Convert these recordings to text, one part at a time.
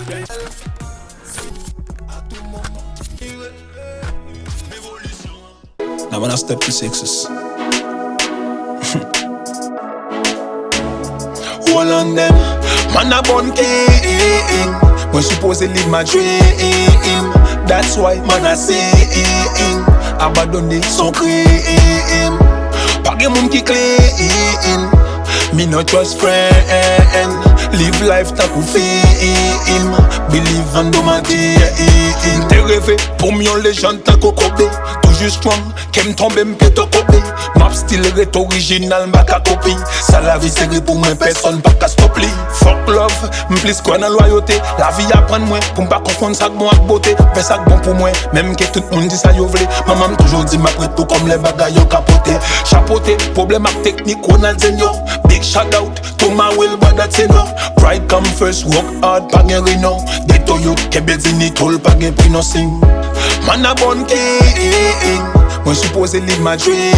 Now when I step to sixes, all on them, man a born king. When supposed to live my dream, that's why man a sing. Abandone son crime, pas de moun qui clean. Me not trust friend, live life tankou film. Believe and do my dream. Te reve pour mieux lejand tankou KOBY. Toujou strong, kem tombe m'peto COBY. Map still ret original m'baka copy. Ça la vie sere pour moi personne pas qu'à stop li. Fuck love, m'plis quoi dans lwayote. La vie apprend moi pour m'pas confondre ça bon avec beauté. Fais ça bon pour moi, même que tout monde dit ça yo vle. Maman toujours dit ma prête tout comme les bagages yo capoté. Chapoté, problème avec technique Ronaldinho. Big shout out to my will brother Tino. Pride come first, work hard, pas gen rino. Ghetto youth, kebezini tol, pas gen prix no sing. Man a born king, when supposed to live my dream.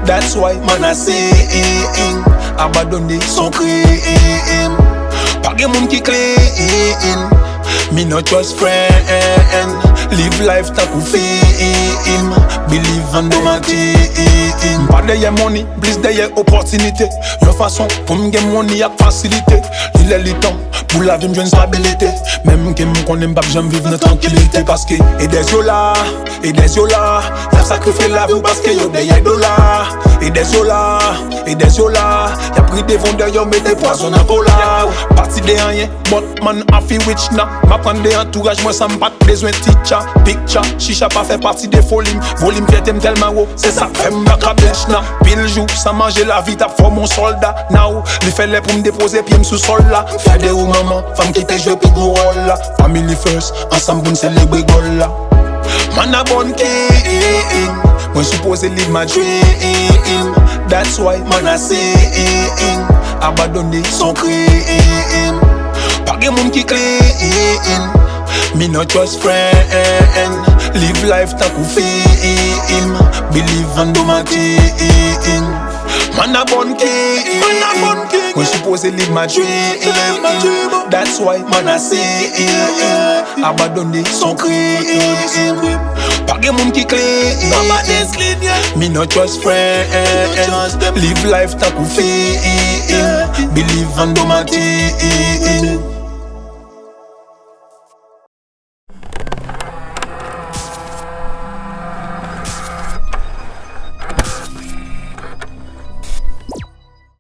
That's why man a sing. Abandone son crime, pas gen moun qui clean. Me not trust friend, live life tankou film. Believe and do my dream. Pas de money, plus de opportunité. Yon façon pour m'gen money ak facilité. Il est le temps pour la vie m'joine stabilité. Même que m'konne m'pap j'aime vivre dans tranquillité. Parce que et des yeux là, y'a sacrifié la vie parce que yo des dollars. Et des yeux là, y'a pris des vendeurs, y'a mis des poissons en cola. Parti de rien, but man a fi witch na. M'apprendre des entourages, moi ça m'pas besoin de teacher. Picture, chicha pas fait partie des folies. Volume fait tellement haut, c'est ça fait m'baka bench na. Pile jour, sans manger la vie, t'as fait mon soldat. Now, li fait les pour m'déposer pied m'sous sol là. Fait des ou maman, femme qui te joue puis gros rôle là. Family first, ensemble pour célébrer goal là. Man a born king, when supposed to live my dream. That's why man a sing. Abandone son crime, pas de moun qui clean. Me not trust friend, live life tankou film. Believe and do my dream. Man a born king, when supposed to live my dream. That's why man a sing. Abandone son crime, pas de moun qui clean. Me not trust friend, live life tankou film. Believe and do my dream.